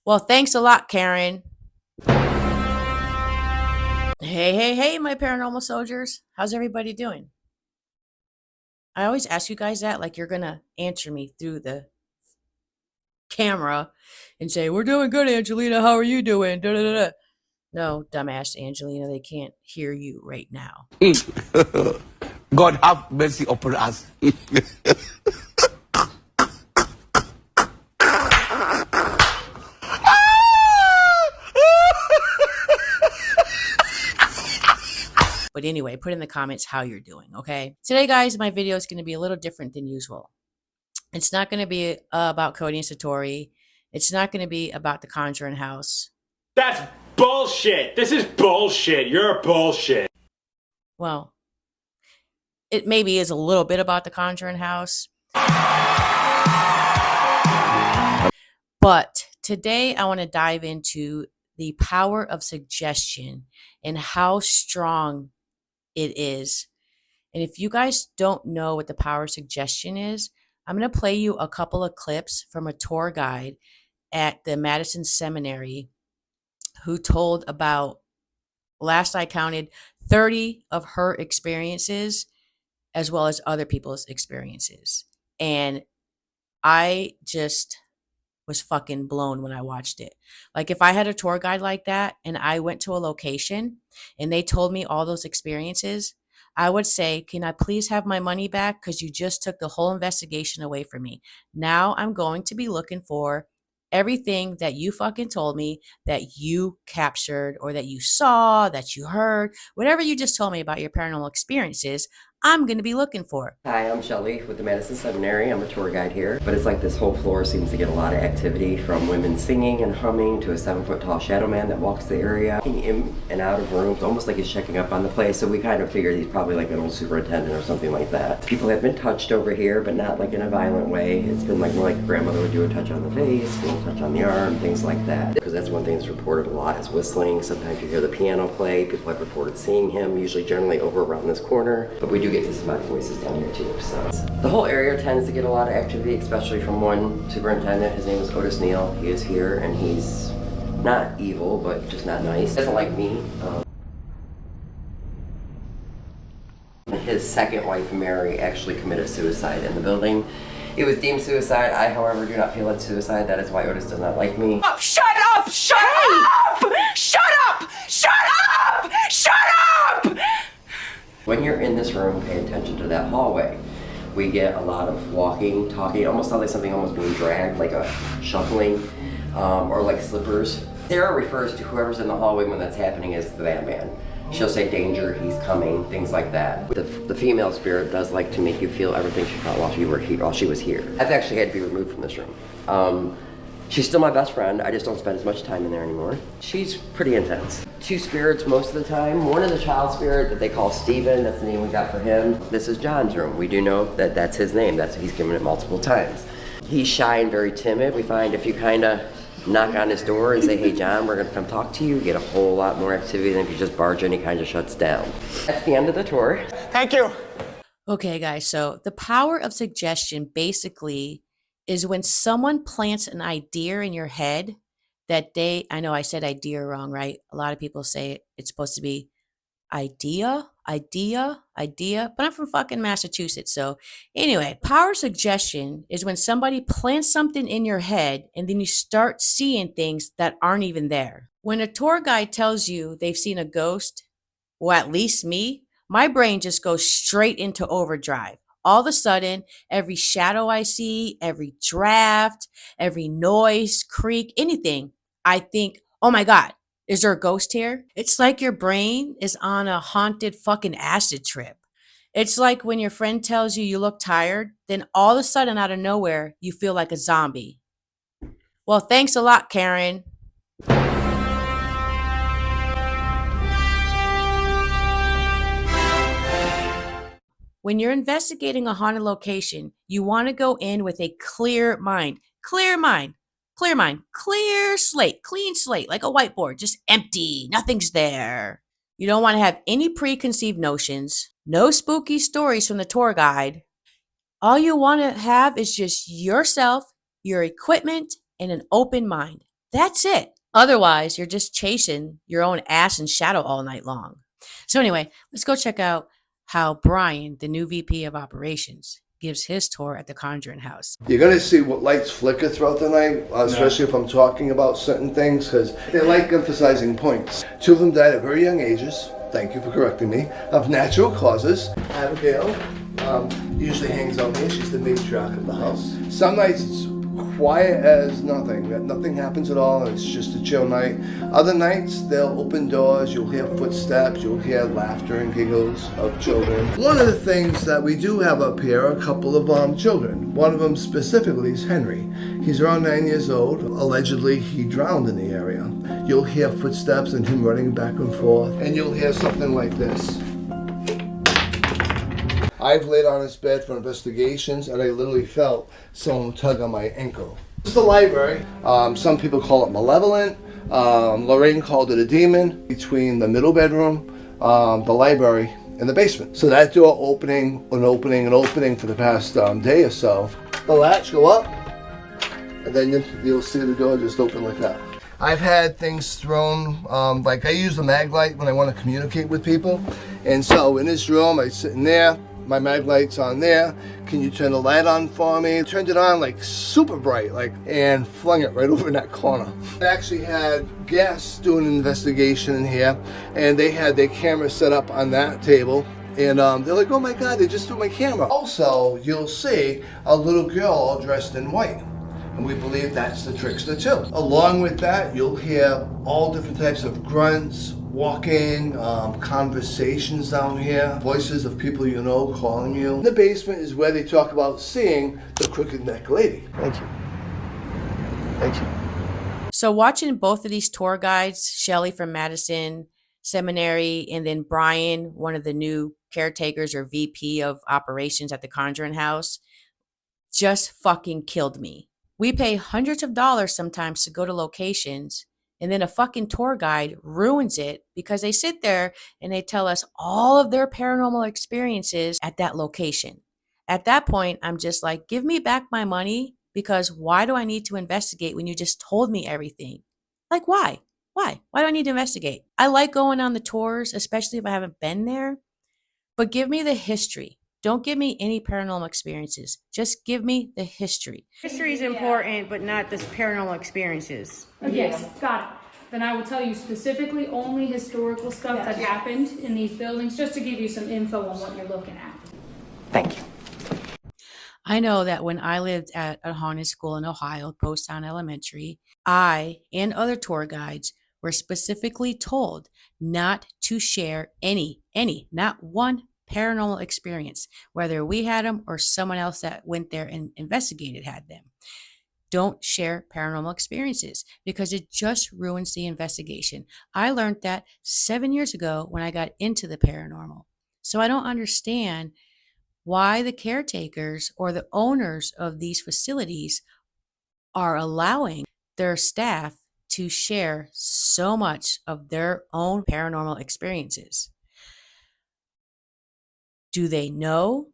Well, thanks a lot, Karen. Hey, my paranormal soldiers. How's everybody doing? I always ask you guys that like you're going to answer me through the camera and say, "We're doing good, Angelina. How are you doing?" Da, da, da, da. No, dumbass Angelina, they can't hear you right now. God have mercy upon us. But anyway, put in the comments how you're doing, okay? Today, guys, my video is going to be a little different than usual. It's not going to be about Cody and Satori. It's not going to be about the Conjuring House. That's bullshit. This is bullshit. You're bullshit. Well, it maybe is a little bit about the Conjuring House. But today I want to dive into the power of suggestion and how strong it is. And if you guys don't know what the power of suggestion is, I'm going to play you a couple of clips from a tour guide at the Madison Seminary who told about, last I counted, 30 of her experiences as well as other people's experiences. And I just was fucking blown when I watched it. Like if I had a tour guide like that and I went to a location and they told me all those experiences, I would say, "Can I please have my money back? Because you just took the whole investigation away from me. Now I'm going to be looking for everything that you fucking told me, that you captured or that you saw, that you heard, whatever you just told me about your paranormal experiences, I'm going to be looking for." Hi, I'm Shelly with the Madison Seminary. I'm a tour guide here. But it's like this whole floor seems to get a lot of activity, from women singing and humming to a 7-foot-tall shadow man that walks the area, in and out of rooms, almost like he's checking up on the place. So we kind of figured he's probably like an old superintendent or something like that. People have been touched over here, but not like in a violent way. It's been like more like a grandmother would do a touch on the face, a little touch on the arm, things like that. Because that's one thing that's reported a lot is whistling. Sometimes you hear the piano play. People have reported seeing him, usually generally over around this corner. But we do get disembodied voices down here too. So the whole area tends to get a lot of activity, especially from one superintendent. His name is Otis Neal. He is here and he's not evil, but just not nice. He doesn't like me. His second wife, Mary, actually committed suicide in the building. It was deemed suicide. I, however, do not feel it's suicide. That is why Otis does not like me. Oh, shut up! Shut up! Shut up! Shut up! Shut up! When you're in this room, pay attention to that hallway. We get a lot of walking, talking, almost sounds like something almost being dragged, like a shuffling, or like slippers. Sarah refers to whoever's in the hallway when that's happening as the Batman. She'll say, "Danger, he's coming," things like that. The female spirit does like to make you feel everything she felt while she was here. I've actually had to be removed from this room. She's still my best friend. I just don't spend as much time in there anymore. She's pretty intense. 2 spirits most of the time. One is a child spirit that they call Steven. That's the name we got for him. This is John's room. We do know that that's his name. He's given it multiple times. He's shy and very timid. We find if you kind of knock on his door and say, "Hey John, we're gonna come talk to you," get a whole lot more activity than if you just barge in. He kind of shuts down. That's the end of the tour. Thank you. Okay, guys, so the power of suggestion basically is when someone plants an idea in your head that I know I said idea wrong, right? A lot of people say it's supposed to be idea, but I'm from fucking Massachusetts. So anyway, power of suggestion is when somebody plants something in your head and then you start seeing things that aren't even there. When a tour guide tells you they've seen a ghost, well, at least me, my brain just goes straight into overdrive. All of a sudden, every shadow I see, every draft, every noise, creak, anything, I think, "Oh my God, is there a ghost here?" It's like your brain is on a haunted fucking acid trip. It's like when your friend tells you you look tired, then all of a sudden, out of nowhere, you feel like a zombie. Well, thanks a lot, Karen. When you're investigating a haunted location, you want to go in with a clear mind. Clear mind. Clear mind. Clear slate. Clean slate. Like a whiteboard. Just empty. Nothing's there. You don't want to have any preconceived notions. No spooky stories from the tour guide. All you want to have is just yourself, your equipment, and an open mind. That's it. Otherwise, you're just chasing your own ass and shadow all night long. So anyway, let's go check out how Brian, the new VP of operations, gives his tour at the Conjuring House. You're going to see what lights flicker throughout the night, especially if I'm talking about certain things, because they like emphasizing points. 2 of them died at very young ages, thank you for correcting me, of natural causes. Abigail usually hangs out here, she's the matriarch of the house. Some nights it's quiet as nothing, that nothing happens at all, and it's just a chill night. Other nights they'll open doors, you'll hear footsteps, you'll hear laughter and giggles of children. One of the things that we do have up here are a couple of children. One of them specifically is Henry. He's around 9 years old. Allegedly he drowned in the area. You'll hear footsteps and him running back and forth, and you'll hear something like this. I've laid on his bed for investigations, and I literally felt someone tug on my ankle. This is the library. Some people call it malevolent. Lorraine called it a demon. Between the middle bedroom, the library, and the basement. So that door opening and opening and opening for the past day or so. The latch go up, and then you'll see the door just open like that. I've had things thrown, like I use the mag light when I want to communicate with people. And so in this room, I sit in there. My mag light's on there. Can you turn the light on for me? Turned it on like super bright, and flung it right over in that corner. I actually had guests doing an investigation in here, and they had their camera set up on that table. And they're like, oh my God, they just threw my camera. Also, you'll see a little girl all dressed in white. And we believe that's the trickster too. Along with that, you'll hear all different types of grunts, walking, conversations down here, voices of people you know calling you. In the basement is where they talk about seeing the crooked neck lady. Thank you. Thank you. So watching both of these tour guides, Shelly from Madison Seminary, and then Brian, one of the new caretakers or VP of operations at the Conjuring House, just fucking killed me. We pay hundreds of dollars sometimes to go to locations, and then a fucking tour guide ruins it because they sit there and they tell us all of their paranormal experiences at that location. At that point, I'm just like, give me back my money, because why do I need to investigate when you just told me everything? Like, why? Why do I need to investigate? I like going on the tours, especially if I haven't been there, but give me the history. Don't give me any paranormal experiences. Just give me the history. History is important, but not the paranormal experiences. Yes, got it. Then I will tell you specifically only historical stuff that happened in these buildings, just to give you some info on what you're looking at. Thank you. I know that when I lived at a haunted school in Ohio, Poasttown Elementary, I and other tour guides were specifically told not to share not one paranormal experience, whether we had them or someone else that went there and investigated had them. Don't share paranormal experiences because it just ruins the investigation. I learned that 7 years ago when I got into the paranormal. So I don't understand why the caretakers or the owners of these facilities are allowing their staff to share so much of their own paranormal experiences. Do they know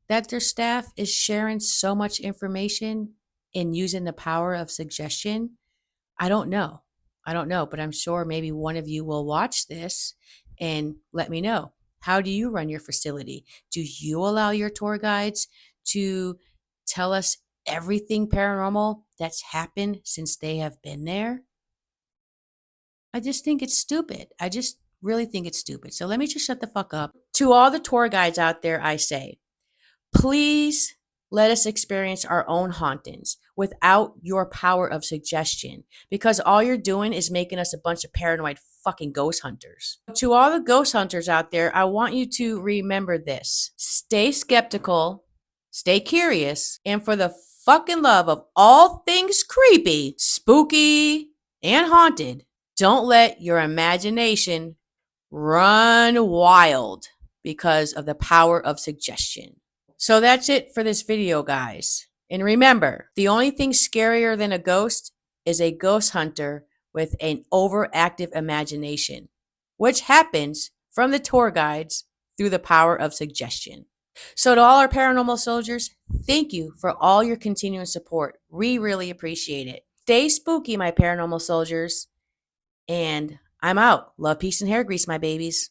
that their staff is sharing so much information and using the power of suggestion? I don't know, but I'm sure maybe one of you will watch this and let me know. How do you run your facility? Do you allow your tour guides to tell us everything paranormal that's happened since they have been there? I just think it's stupid. I just really think it's stupid. So let me just shut the fuck up. To all the tour guides out there, I say, please let us experience our own hauntings without your power of suggestion, because all you're doing is making us a bunch of paranoid fucking ghost hunters. To all the ghost hunters out there, I want you to remember this. Stay skeptical, stay curious, and for the fucking love of all things creepy, spooky, and haunted, don't let your imagination run wild because of the power of suggestion. So that's it for this video, guys. And remember, the only thing scarier than a ghost is a ghost hunter with an overactive imagination, which happens from the tour guides through the power of suggestion. So to all our paranormal soldiers, thank you for all your continuing support. We really appreciate it. Stay spooky, my paranormal soldiers. And I'm out. Love, peace, and hair grease, my babies.